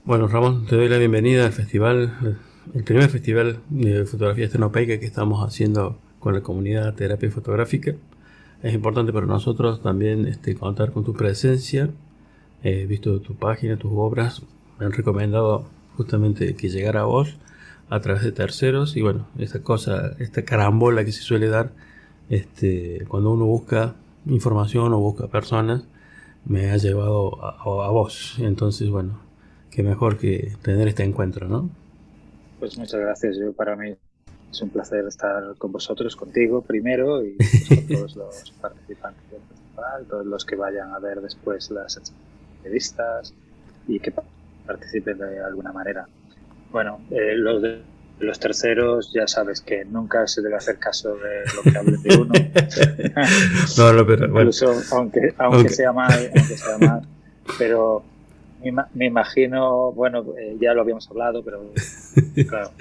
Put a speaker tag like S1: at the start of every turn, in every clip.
S1: Bueno, Ramón, te doy la bienvenida al festival, el primer festival de fotografía estenopeica que estamos haciendo con la comunidad terapia fotográfica. Es importante para nosotros también contar con tu presencia. He visto tu página, tus obras, me han recomendado justamente que llegara a vos a través de terceros y bueno, esta carambola que se suele dar cuando uno busca información o busca personas, me ha llevado a vos. Entonces, bueno, qué mejor que tener este encuentro, ¿no?
S2: Pues muchas gracias. Para mí es un placer estar con vosotros, contigo primero y después con todos los participantes del festival, todos los que vayan a ver después las entrevistas y que participen de alguna manera. Bueno, los terceros ya sabes que nunca se debe hacer caso de lo que hablen de uno,
S1: No, no, pero bueno.
S2: incluso aunque
S1: Okay.
S2: sea mal, pero me imagino, bueno, ya lo habíamos hablado, pero claro,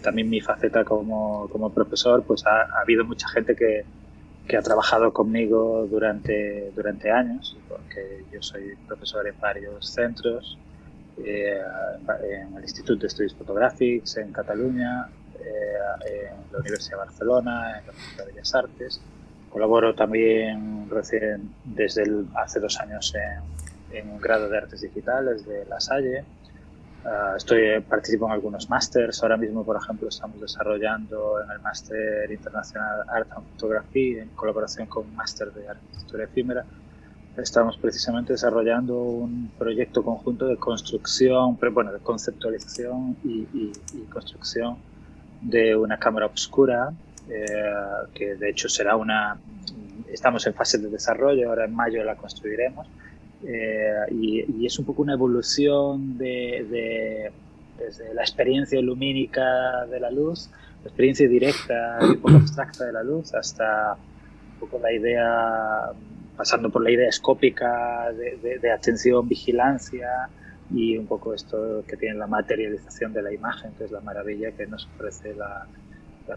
S2: también mi faceta como profesor, pues ha habido mucha gente que ha trabajado conmigo durante años, porque yo soy profesor en varios centros, en el Institut d'Estudis Fotogràfics en Cataluña, en la Universidad de Barcelona, en la Facultad de Bellas Artes. Colaboro también desde hace 2 años en un grado de artes digitales de La Salle. Participo en algunos másters. Ahora mismo, por ejemplo, estamos desarrollando en el Máster Internacional Art and Photography, en colaboración con un máster de arquitectura efímera. Estamos precisamente desarrollando un proyecto conjunto de construcción, de conceptualización y construcción de una cámara obscura, que de hecho estamos en fase de desarrollo, ahora en mayo la construiremos, y es un poco una evolución desde la experiencia lumínica de la luz, la experiencia directa y poco abstracta de la luz, hasta un poco la idea, pasando por la idea escópica de atención, vigilancia, y un poco esto que tiene la materialización de la imagen, que es la maravilla que nos ofrece la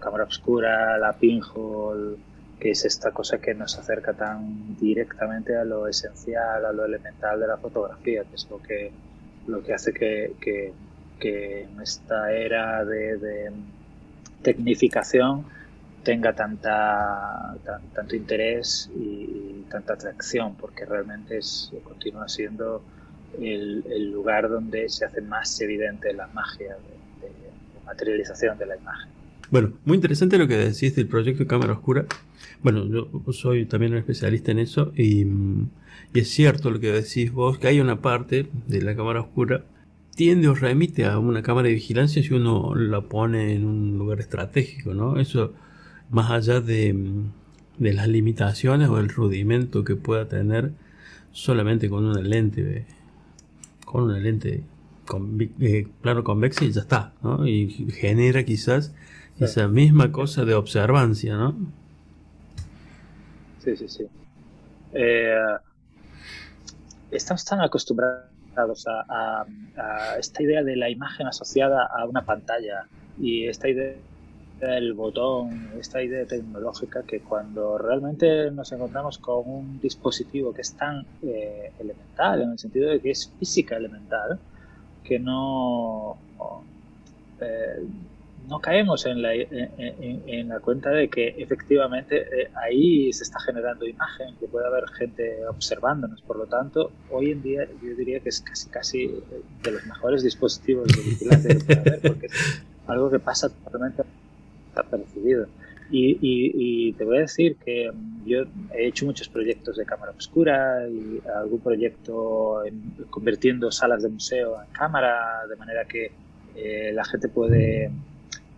S2: cámara oscura, la pinhole, que es esta cosa que nos acerca tan directamente a lo esencial, a lo elemental de la fotografía, que es lo que hace que en esta era de tecnificación tenga tanto interés y tanta atracción, porque realmente continúa siendo el lugar donde se hace más evidente la magia de materialización de la imagen.
S1: Bueno, muy interesante lo que decís del proyecto Cámara Oscura. Bueno, yo soy también un especialista en eso y es cierto lo que decís vos, que hay una parte de la cámara oscura tiende o remite a una cámara de vigilancia si uno la pone en un lugar estratégico, ¿no? Eso más allá de las limitaciones o el rudimento que pueda tener solamente con una lente plano convexa y ya está, ¿no? Y genera quizás
S2: Sí,
S1: esa misma cosa de observancia, ¿no?
S2: sí, sí. Sí. Eh, Estamos tan acostumbrados a esta idea de la imagen asociada a una pantalla y esta idea del botón, esta idea tecnológica, que cuando realmente nos encontramos con un dispositivo que es tan elemental, en el sentido de que es física elemental, que eh, no caemos en la cuenta de que efectivamente ahí se está generando imagen, que puede haber gente observándonos. Por lo tanto, hoy en día yo diría que es casi de los mejores dispositivos de vigilancia que puede haber, porque es algo que pasa totalmente desapercibido. Y te voy a decir que yo he hecho muchos proyectos de cámara oscura y algún proyecto convirtiendo salas de museo en cámara, de manera que la gente puede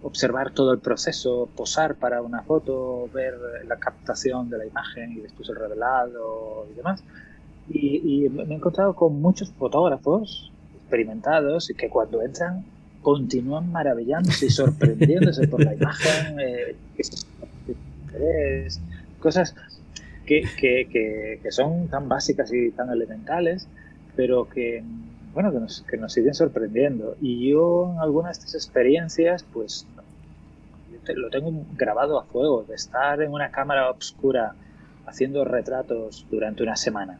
S2: observar todo el proceso, posar para una foto, ver la captación de la imagen y después el revelado y demás. Y me he encontrado con muchos fotógrafos experimentados y que cuando entran continúan maravillándose y sorprendiéndose por la imagen, cosas que son tan básicas y tan elementales, pero bueno, que nos siguen sorprendiendo. Y yo en algunas de estas experiencias, pues lo tengo grabado a fuego, de estar en una cámara oscura haciendo retratos durante una semana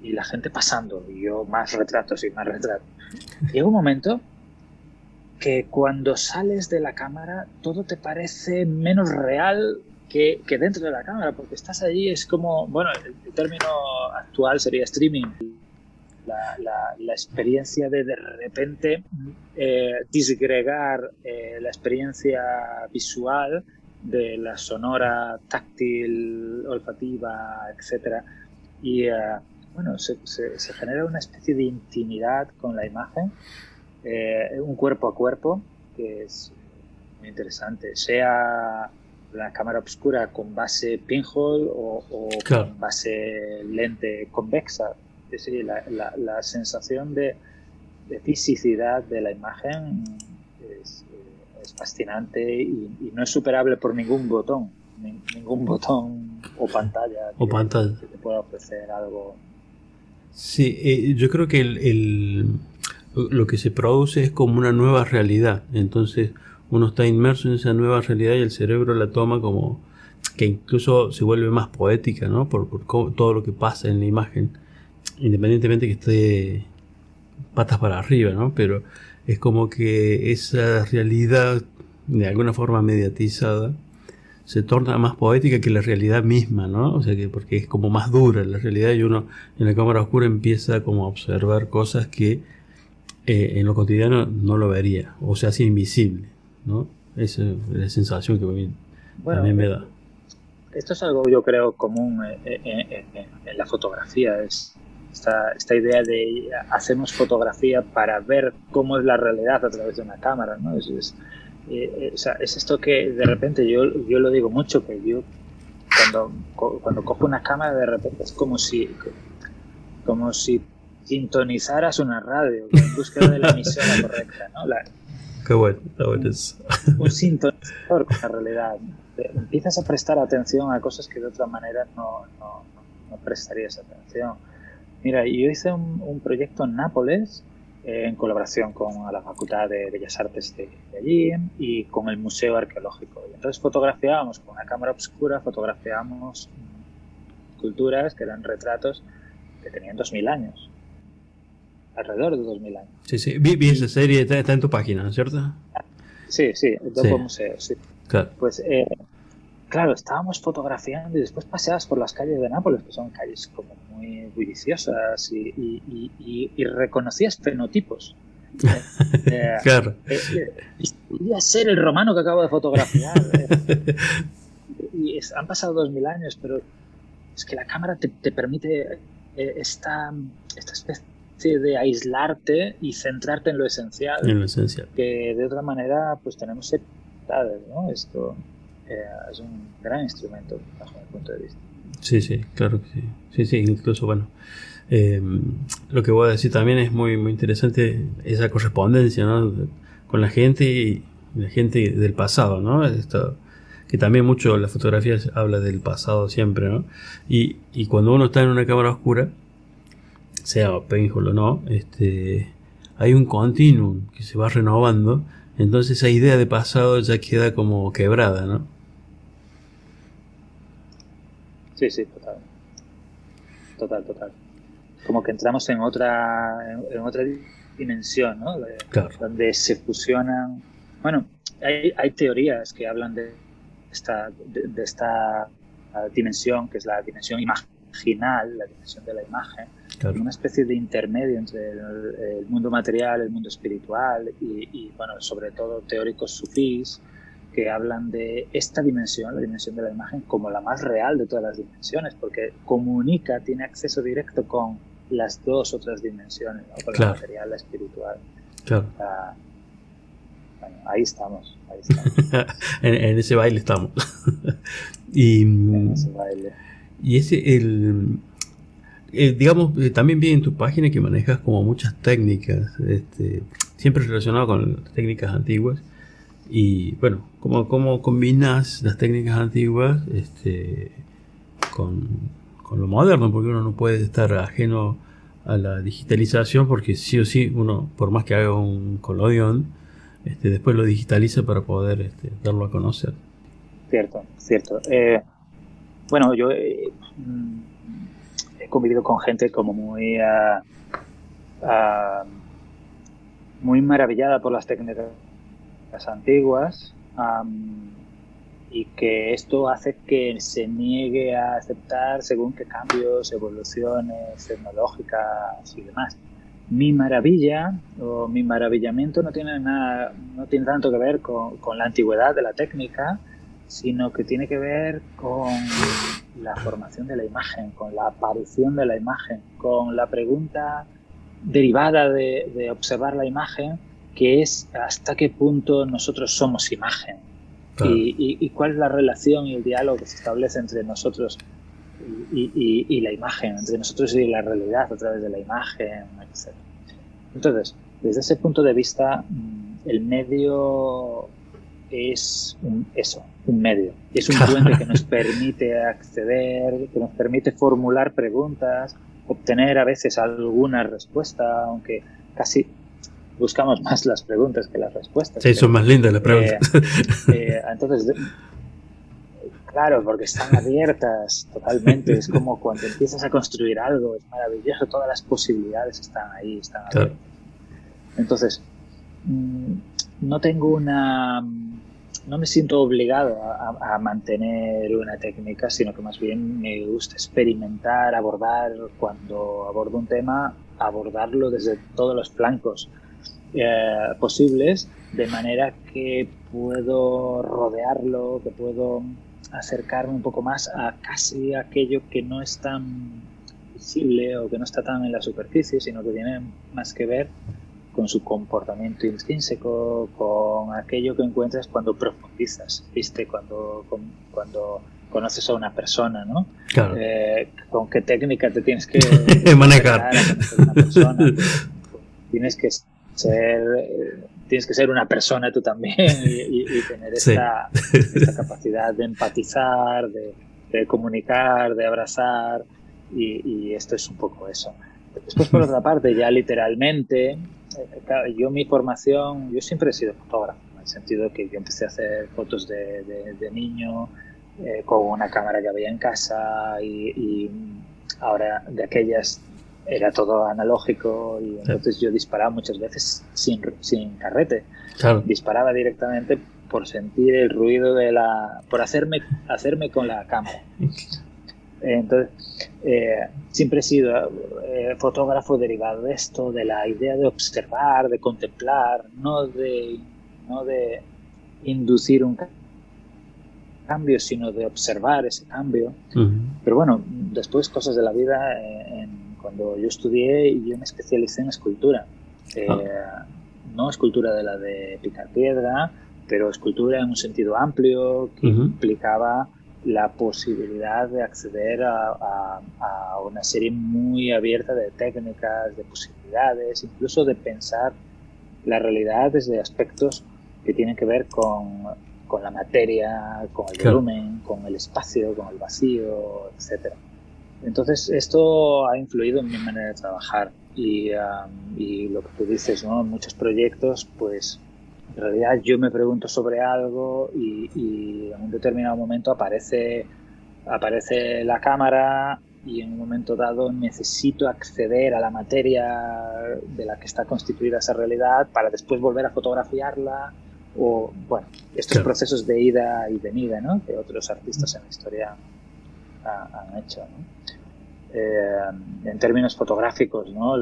S2: y la gente pasando, y yo más retratos y más retratos. Llega un momento que cuando sales de la cámara todo te parece menos real que dentro de la cámara, porque estás allí, es como, bueno, el término actual sería streaming. La experiencia de repente disgregar la experiencia visual de la sonora, táctil, olfativa, etcétera, y bueno, se genera una especie de intimidad con la imagen, un cuerpo a cuerpo, que es muy interesante, sea la cámara oscura con base pinhole o
S1: Claro.
S2: con base lente convexa. Es decir, la sensación de fisicidad de la imagen es fascinante y no es superable por ningún botón o pantalla que te pueda ofrecer algo.
S1: Sí, yo creo que lo que se produce es como una nueva realidad. Entonces uno está inmerso en esa nueva realidad y el cerebro la toma como que incluso se vuelve más poética, ¿no? Por todo lo que pasa en la imagen, independientemente que esté patas para arriba, ¿no? Pero es como que esa realidad de alguna forma mediatizada se torna más poética que la realidad misma, ¿no? O sea que porque es como más dura la realidad y uno en la cámara oscura empieza como a observar cosas que en lo cotidiano no lo vería, o sea, así invisible, ¿no? Esa es la sensación que a mí también me da.
S2: Esto es algo, yo creo, común en la fotografía, es esta idea de hacemos fotografía para ver cómo es la realidad a través de una cámara, ¿no? Es esto que de repente yo lo digo mucho, que yo cuando cojo una cámara de repente es como si sintonizaras una radio en búsqueda de la emisora correcta, ¿no?
S1: Qué bueno eso.
S2: Un sintonizador con la realidad. Empiezas a prestar atención a cosas que de otra manera no prestarías atención. Mira, yo hice un proyecto en Nápoles en colaboración con la Facultad de Bellas Artes de allí y con el Museo Arqueológico. Y entonces fotografiábamos con una cámara oscura, fotografiábamos esculturas que eran retratos que tenían 2000 años. Alrededor de 2000 años.
S1: Sí. Vi esa serie, está en tu página, ¿cierto?
S2: Sí, el Dopo Museo, sí.
S1: Claro.
S2: Pues, claro, estábamos fotografiando y después paseabas por las calles de Nápoles, que son calles como muy bulliciosas y reconocías fenotipos.
S1: Claro.
S2: Podría ser el romano que acabo de fotografiar. Y han pasado 2000 años, pero es que la cámara te permite esta especie de aislarte y centrarte en lo esencial. Que de otra manera pues tenemos separadas, ¿no? Esto es un gran instrumento bajo mi punto de vista.
S1: Sí, claro que sí. Incluso, bueno, lo que voy a decir también es muy, muy interesante esa correspondencia, ¿no? Con la gente y la gente del pasado, ¿no? Esto, que también mucho la fotografía habla del pasado siempre, ¿no? Y cuando uno está en una cámara oscura, sea pinhole o no, hay un continuum que se va renovando, entonces esa idea de pasado ya queda como quebrada, ¿no?
S2: Sí, total. Como que entramos en otra dimensión, ¿no?
S1: Claro.
S2: Donde se fusionan. Bueno, hay teorías que hablan de esta dimensión, que es la dimensión imaginal, la dimensión de la imagen, claro. Una especie de intermedio entre el mundo material, el mundo espiritual y bueno, sobre todo teóricos sufís que hablan de esta dimensión, la dimensión de la imagen, como la más real de todas las dimensiones, porque comunica, tiene acceso directo con las dos otras dimensiones, ¿no? Con claro. La material, la espiritual.
S1: Claro.
S2: Bueno, ahí estamos.
S1: en ese baile estamos. En
S2: ese baile.
S1: Y ese, digamos, también vi en tu página que manejas como muchas técnicas, siempre relacionado con las técnicas antiguas. Y bueno, ¿cómo combinas las técnicas antiguas con lo moderno? Porque uno no puede estar ajeno a la digitalización, porque sí o sí uno, por más que haga un collodion, después lo digitaliza para poder darlo a conocer.
S2: Cierto. Bueno, yo he convivido con gente como muy muy maravillada por las técnicas antiguas, y que esto hace que se niegue a aceptar según qué cambios, evoluciones tecnológicas y demás. Mi maravilla o mi maravillamiento no tiene tanto que ver con la antigüedad de la técnica, sino que tiene que ver con la formación de la imagen, con la aparición de la imagen, con la pregunta derivada de observar la imagen, que es hasta qué punto nosotros somos imagen. Claro. Y cuál es la relación y el diálogo que se establece entre nosotros y la imagen, entre nosotros y la realidad a través de la imagen, etc. Entonces, desde ese punto de vista, el medio es un medio. Es un puente que nos permite acceder, que nos permite formular preguntas, obtener a veces alguna respuesta, aunque casi buscamos más las preguntas que las respuestas.
S1: Sí, son más lindas las preguntas.
S2: Entonces, claro, porque están abiertas totalmente. Es como cuando empiezas a construir algo, es maravilloso, todas las posibilidades están ahí, están abiertas. Claro. Entonces, no me siento obligado a mantener una técnica, sino que más bien me gusta experimentar, cuando abordo un tema, abordarlo desde todos los flancos posibles, de manera que puedo rodearlo, que puedo acercarme un poco más a casi aquello que no es tan visible o que no está tan en la superficie, sino que tiene más que ver con su comportamiento intrínseco, con aquello que encuentras cuando profundizas, ¿viste? Cuando conoces a una persona, ¿no?
S1: Claro.
S2: Con qué técnica te tienes que
S1: manejar.
S2: Una persona, tienes que ser una persona tú también y tener esta capacidad de empatizar, de comunicar, de abrazar, y esto es un poco eso. Después, por otra parte, ya literalmente, mi formación, yo siempre he sido fotógrafo, en el sentido que yo empecé a hacer fotos de niño con una cámara que había en casa, y ahora de aquellas era todo analógico, y entonces yo disparaba muchas veces sin carrete.
S1: Claro.
S2: Disparaba directamente por sentir el ruido por hacerme con la cámara. Entonces, siempre he sido fotógrafo derivado de esto, de la idea de observar, de contemplar, no de inducir un cambio, sino de observar ese cambio. Uh-huh. Pero bueno, después cosas de la vida, cuando yo estudié, yo me especialicé en escultura. No escultura de la de picar piedra, pero escultura en un sentido amplio que uh-huh. implicaba la posibilidad de acceder a una serie muy abierta de técnicas, de posibilidades, incluso de pensar la realidad desde aspectos que tienen que ver con la materia, con el volumen, con el espacio, con el vacío, etc. Entonces, esto ha influido en mi manera de trabajar, y lo que tú dices, ¿no? En muchos proyectos, pues en realidad yo me pregunto sobre algo y en un determinado momento aparece la cámara, y en un momento dado necesito acceder a la materia de la que está constituida esa realidad para después volver a fotografiarla, o bueno, estos procesos de ida y venida, ¿no? Que otros artistas en la historia han hecho, ¿no? En términos fotográficos, ¿no?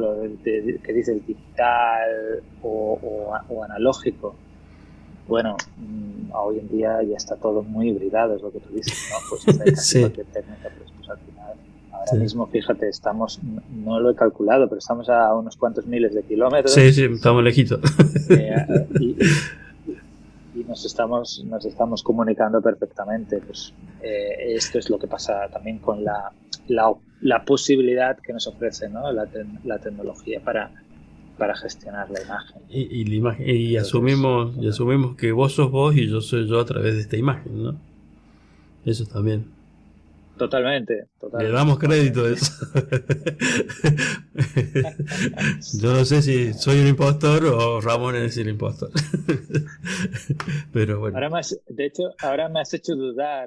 S2: Que dice el digital o analógico. Bueno, hoy en día ya está todo muy hibridado, es lo que tú dices, ¿no? Pues hacer casi cualquier técnica, pues al final, ahora mismo, fíjate, no lo he calculado, pero estamos a unos cuantos miles de kilómetros.
S1: Sí, estamos lejitos.
S2: Y nos estamos comunicando perfectamente. Pues esto es lo que pasa también con la posibilidad que nos ofrece, ¿no? la tecnología para gestionar la imagen.
S1: Y asumimos que vos sos vos y yo soy yo a través de esta imagen, ¿no? Eso también.
S2: Totalmente.
S1: Le damos crédito a eso. Yo no sé si soy un impostor o Ramón es el impostor. Pero bueno.
S2: Ahora me has hecho dudar.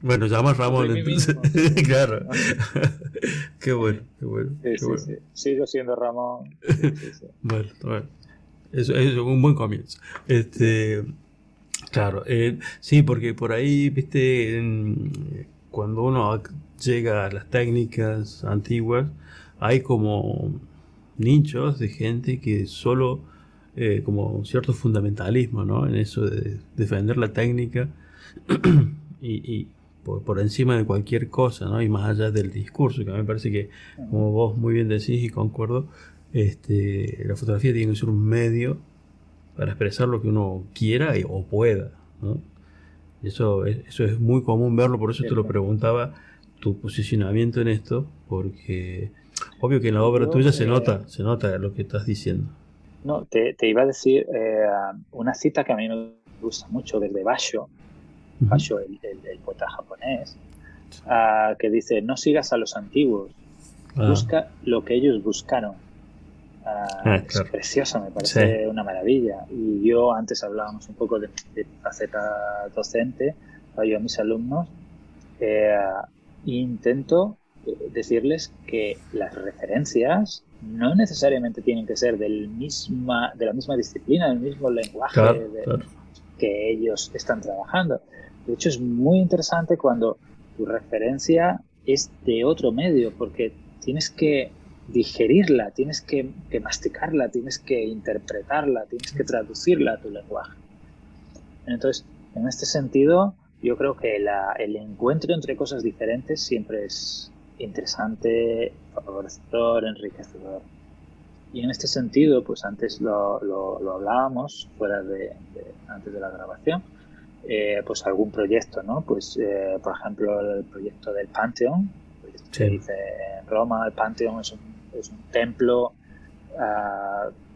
S1: Bueno, llama Ramón
S2: Soy mí
S1: entonces.
S2: mismo. Sí.
S1: Claro. Qué bueno, qué bueno.
S2: Sí,
S1: Qué
S2: sí,
S1: bueno.
S2: sí. Sigo siendo Ramón. Sí, sí, sí.
S1: Bueno, bueno. Eso es un buen comienzo. Claro, sí, porque por ahí, viste, cuando uno llega a las técnicas antiguas, hay como nichos de gente que solo, como un cierto fundamentalismo, ¿no? En eso de defender la técnica y por encima de cualquier cosa, ¿no? Y más allá del discurso, que a mí me parece que,
S2: Ujú.
S1: como vos muy bien decís y concuerdo, la fotografía tiene que ser un medio para expresar lo que uno quiera o pueda, ¿no? Eso es muy común verlo, por eso te lo
S2: Siempre.
S1: preguntaba tu posicionamiento en esto, porque obvio que en la obra tuya
S2: Yo,
S1: se nota lo que estás diciendo.
S2: no, te iba a decir una cita que a mí me gusta mucho desde Basho,
S1: Ujú.
S2: Basho, el poeta japonés, que dice, no sigas a los antiguos,
S1: Ah,
S2: busca lo que ellos buscaron. Es
S1: claro.
S2: preciosa, me
S1: Sí,
S2: parece una maravilla. Y yo antes hablábamos un poco de mi faceta docente, yo a mis alumnos eh, intento decirles que las referencias no necesariamente tienen que ser de la misma disciplina, del mismo
S1: claro,
S2: lenguaje
S1: claro.
S2: que ellos están trabajando. De hecho, es muy interesante cuando tu referencia es de otro medio, porque tienes que digerirla, tienes que masticarla, tienes que interpretarla, tienes que traducirla a tu lenguaje. Entonces, en este sentido, yo creo que el encuentro entre cosas diferentes siempre es interesante, favorecedor, enriquecedor. Y en este sentido, pues antes lo hablábamos fuera antes de la grabación, pues algún proyecto, ¿no? Pues, por ejemplo, el proyecto del Pantheon, el proyecto que
S1: Sí.
S2: hice en Roma. El Pantheon es un templo,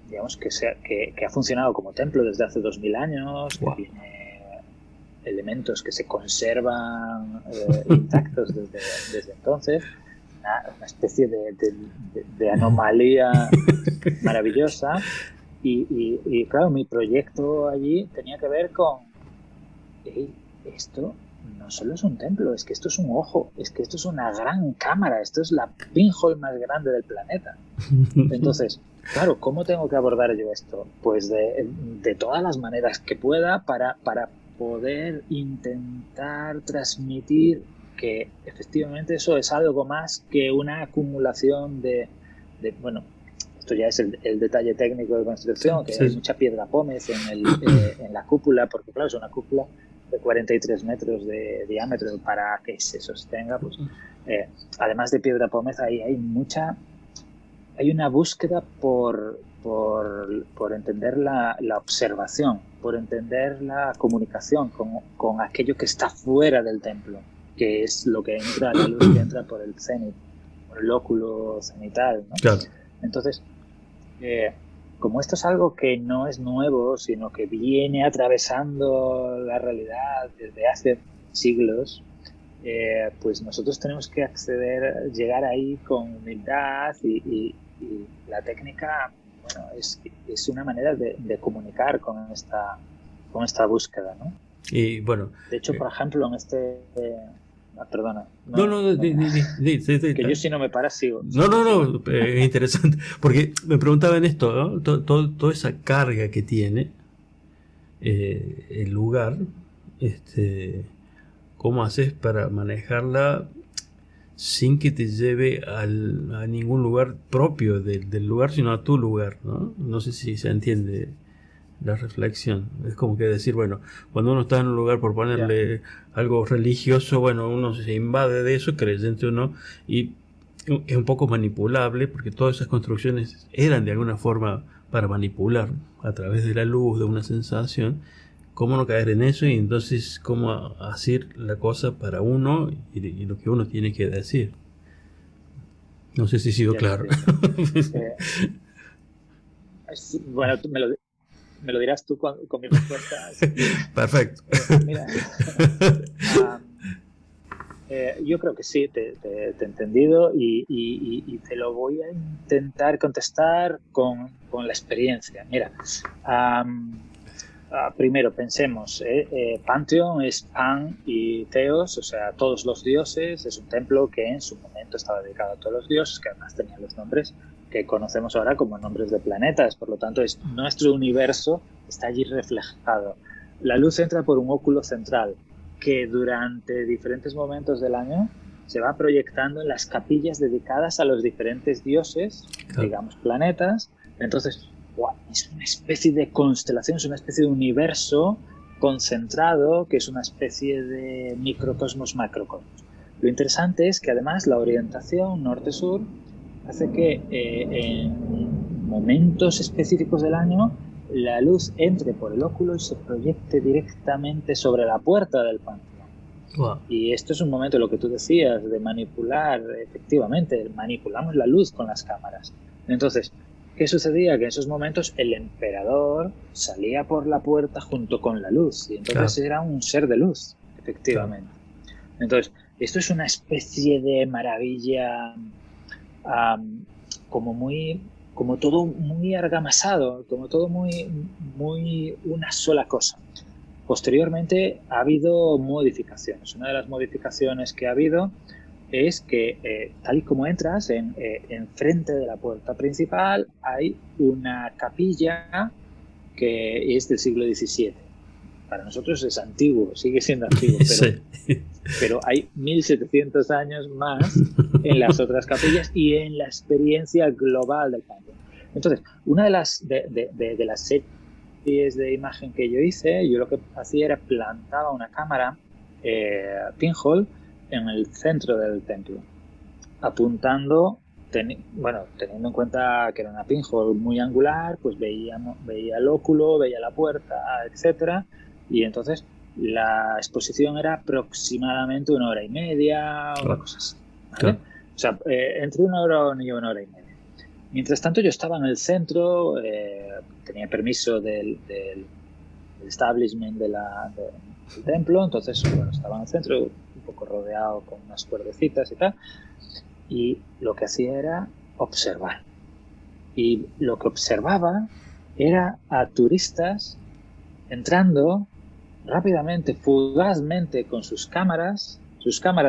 S2: digamos, que ha funcionado como templo desde hace 2000 años, que
S1: Wow.
S2: tiene elementos que se conservan intactos desde entonces, una especie de anomalía maravillosa. Y claro, mi proyecto allí tenía que ver con, hey, esto no solo es un templo, es que esto es un ojo, es que esto es una gran cámara, esto es la pinhole más grande del planeta. Entonces, claro, ¿cómo tengo que abordar yo esto? Pues de todas las maneras que pueda para poder intentar transmitir que efectivamente eso es algo más que una acumulación bueno, esto ya es el detalle técnico de
S1: Sí,
S2: construcción, que hay
S1: sí.
S2: mucha piedra pómez en la cúpula, porque claro, es una cúpula de 43 metros de diámetro. Para que se sostenga, pues además de piedra pómez, hay una búsqueda por entender la observación, por entender la comunicación con aquello que está fuera del templo, que es lo que entra, la luz que entra por el cenit, por el óculo cenital, ¿no?
S1: Claro.
S2: Entonces, eh, como esto es algo que no es nuevo, sino que viene atravesando la realidad desde hace siglos, pues nosotros tenemos que llegar ahí con humildad y la técnica, bueno, es una manera de comunicar con esta búsqueda, ¿no?
S1: Y bueno,
S2: De hecho, por ejemplo, perdona,
S1: no, no, sí, sí,
S2: que yo si no me paras sigo,
S1: no,
S2: sigo,
S1: no,
S2: sigo.
S1: no, es interesante, porque me preguntaba en esto, ¿no? Toda esa carga que tiene el lugar, este, ¿cómo haces para manejarla sin que te lleve a ningún lugar propio del lugar, sino a tu lugar, ¿no? No sé si se entiende la reflexión. Es como que decir, bueno, cuando uno está en un lugar por
S2: Ya.
S1: ponerle algo religioso, bueno, uno se invade de eso, creyente o no, y es un poco manipulable, porque todas esas construcciones eran de alguna forma para manipular a través de la luz, de una sensación. ¿Cómo no caer en eso? Y entonces, ¿cómo hacer la cosa para uno y lo que uno tiene que decir? No sé si he sido
S2: Ya te
S1: claro.
S2: entiendo. Eh, bueno, me lo dirás tú con mi respuesta si quieres.
S1: Perfecto.
S2: Mira, yo creo que sí, te he entendido y te lo voy a intentar contestar con la experiencia. Mira, primero pensemos, Panteón es Pan y Theos, o sea, todos los dioses. Es un templo que en su momento estaba dedicado a todos los dioses, que además tenía los nombres que conocemos ahora como nombres de planetas. Por lo tanto, es nuestro universo está allí reflejado. La luz entra por un óculo central que durante diferentes momentos del año se va proyectando en las capillas dedicadas a los diferentes dioses, digamos planetas. Entonces, es una especie de constelación, es una especie de universo concentrado, que es una especie de microcosmos, macrocosmos. Lo interesante es que además la orientación norte-sur hace que en momentos específicos del año la luz entre por el óculo y se proyecte directamente sobre la puerta del panteón. Wow. Y esto es un momento, lo que tú decías, de manipular, efectivamente, manipulamos la luz con las cámaras. Entonces, ¿qué sucedía? Que en esos momentos el emperador salía por la puerta junto con la luz, y entonces era un ser de luz, efectivamente. Entonces, esto es una especie de maravilla, como todo muy argamasado, como todo muy una sola cosa. Posteriormente ha habido modificaciones. Una de las modificaciones que ha habido es que tal y como entras, enfrente de la puerta principal hay una capilla que es del siglo XVII. Para nosotros es antiguo, sigue siendo antiguo, pero hay 1700 años más en las otras capillas y en la experiencia global del panteón. Entonces, una de las series de imagen que yo hice, yo lo que hacía era plantaba una cámara pinhole en el centro del templo, apuntando, teniendo en cuenta que era una pinhole muy angular, pues veía el óculo, veía la puerta, etcétera, y entonces la exposición era aproximadamente 1 hora y media, una cosa así, ¿vale? O sea, entre 1 hora y 1 hora y media. Mientras tanto yo estaba en el centro, tenía permiso del establishment del templo, entonces estaba en el centro, un poco rodeado con unas cuerdecitas y tal, y lo que hacía era observar. Y lo que observaba era a turistas entrando rápidamente, fugazmente, con sus cámaras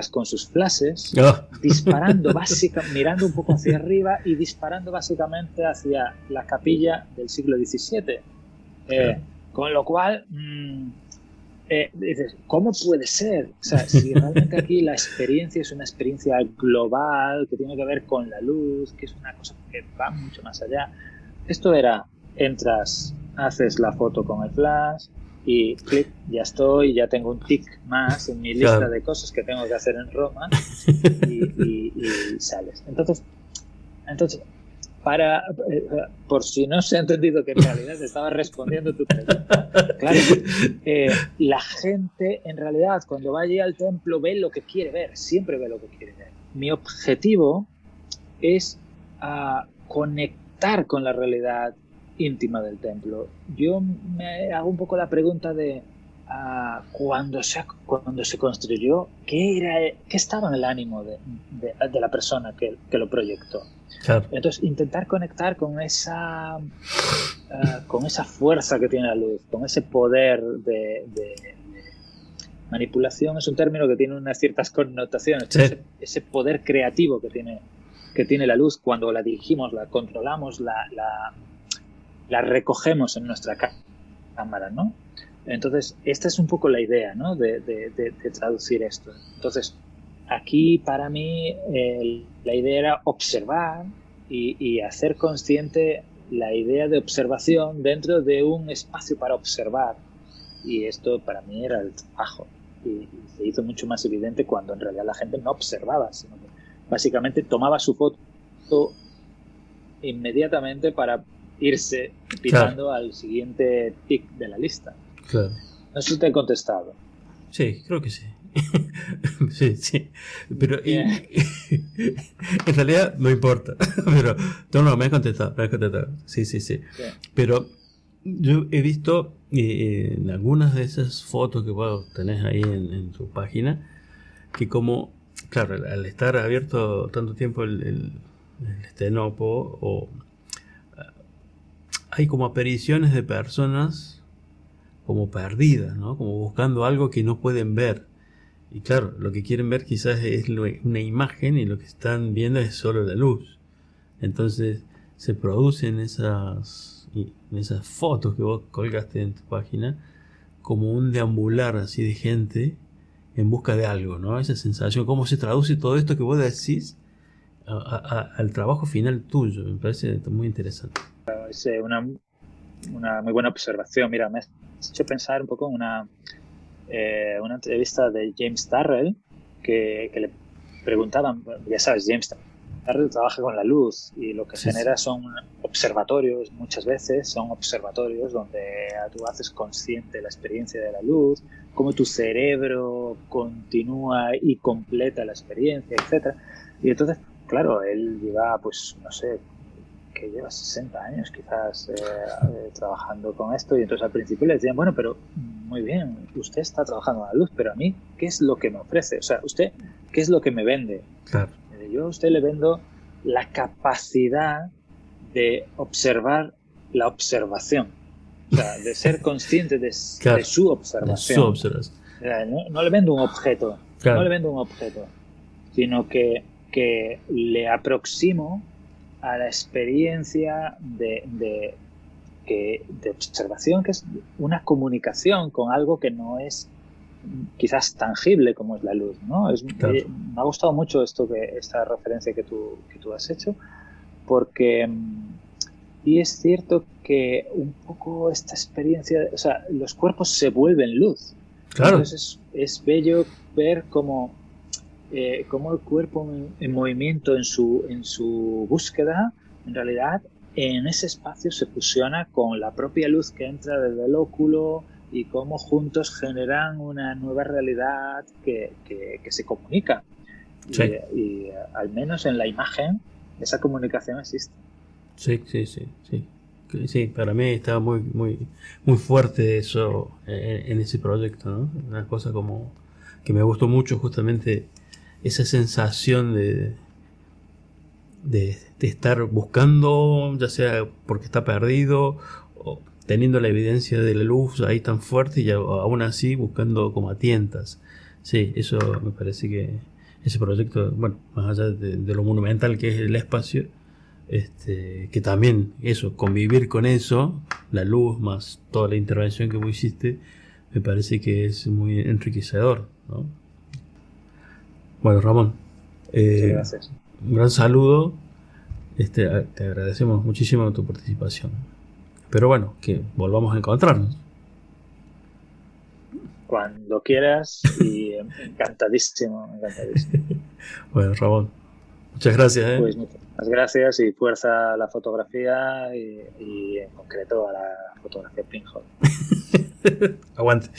S2: con sus flashes, disparando mirando un poco hacia arriba y disparando básicamente hacia la capilla del siglo XVII. Con lo cual, dices, ¿cómo puede ser? O sea, si realmente aquí la experiencia es una experiencia global, que tiene que ver con la luz, que es una cosa que va mucho más allá. Esto era, entras, haces la foto con el flash, y clic, ya tengo un tic más en mi lista de cosas que tengo que hacer en Roma, y sales. Entonces por si no se ha entendido que en realidad te estaba respondiendo tu pregunta, claro, la gente en realidad cuando va allí al templo ve lo que quiere ver, siempre ve lo que quiere ver. Mi objetivo es conectar con la realidad íntima del templo. Yo me hago un poco la pregunta de cuando se construyó, ¿qué estaba en el ánimo de la persona que lo proyectó? Claro. Entonces, intentar conectar con esa fuerza que tiene la luz, con ese poder de manipulación. Es un término que tiene unas ciertas connotaciones, sí. Ese poder creativo que tiene la luz cuando la dirigimos, la controlamos, la recogemos en nuestra cámara, ¿no? Entonces, esta es un poco la idea, ¿no? de traducir esto. Entonces, aquí para mí la idea era observar y hacer consciente la idea de observación dentro de un espacio para observar. Y esto para mí era el trabajo. Y se hizo mucho más evidente cuando en realidad la gente no observaba, sino que básicamente tomaba su foto inmediatamente para irse pitando al siguiente tic de la lista.
S1: Claro.
S2: No sé si te he contestado.
S1: Sí, creo que sí. sí. Pero en realidad no importa. Pero no, me has contestado. Sí. Pero yo he visto en algunas de esas fotos que vos tenés ahí en tu página, que como, claro, al estar abierto tanto tiempo el estenopo, hay como apariciones de personas como perdidas, ¿no? Como buscando algo que no pueden ver. Y claro, lo que quieren ver quizás es una imagen y lo que están viendo es solo la luz. Entonces se producen esas fotos que vos colgaste en tu página como un deambular así de gente en busca de algo, ¿no? Esa sensación, cómo se traduce todo esto que vos decís al trabajo final tuyo. Me parece muy interesante.
S2: Es una muy buena observación. Mira, me has hecho pensar un poco en una entrevista de James Turrell que le preguntaban, ya sabes, James Turrell trabaja con la luz y lo que genera son observatorios, muchas veces son observatorios donde tú haces consciente la experiencia de la luz, cómo tu cerebro continúa y completa la experiencia, etcétera. Y entonces, claro, él lleva, pues, no sé, que lleva 60 años quizás trabajando con esto, y entonces al principio le decían, bueno, pero muy bien, usted está trabajando a la luz, pero a mí, ¿qué es lo que me ofrece? O sea, usted, ¿qué es lo que me vende?
S1: Claro.
S2: Yo a usted le vendo la capacidad de observar la observación, o sea, de ser consciente de su observación.
S1: De su observación.
S2: No le vendo un objeto,
S1: claro.
S2: No le vendo un objeto, sino que le aproximo a la experiencia de observación, que es una comunicación con algo que no es quizás tangible como es la luz, ¿no?
S1: Claro.
S2: Me ha gustado mucho esta referencia que tú has hecho, porque y es cierto que un poco esta experiencia, o sea, los cuerpos se vuelven luz.
S1: Claro.
S2: Entonces es bello ver cómo el cuerpo en movimiento en su búsqueda, en realidad en ese espacio se fusiona con la propia luz que entra desde el óculo, y cómo juntos generan una nueva realidad que se comunica.
S1: Sí.
S2: Y al menos en la imagen esa comunicación existe.
S1: Sí, para mí estaba muy fuerte eso en ese proyecto, ¿no? Una cosa como que me gustó mucho, justamente esa sensación de estar buscando, ya sea porque está perdido o teniendo la evidencia de la luz ahí tan fuerte, y aún así buscando como a tientas. Sí, eso me parece que ese proyecto, bueno, más allá de lo monumental que es el espacio, que también eso, convivir con eso, la luz más toda la intervención que vos hiciste, me parece que es muy enriquecedor, ¿no? Bueno, Ramón,
S2: Gracias.
S1: un gran saludo. Te agradecemos muchísimo tu participación. Pero bueno, que volvamos a encontrarnos.
S2: Cuando quieras, y encantadísimo.
S1: Bueno, Ramón, muchas gracias.
S2: Pues muchas gracias, y fuerza a la fotografía y en concreto a la fotografía pinhole.
S1: Aguante.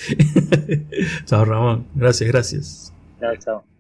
S1: Chao, Ramón. Gracias.
S2: Chao, chao.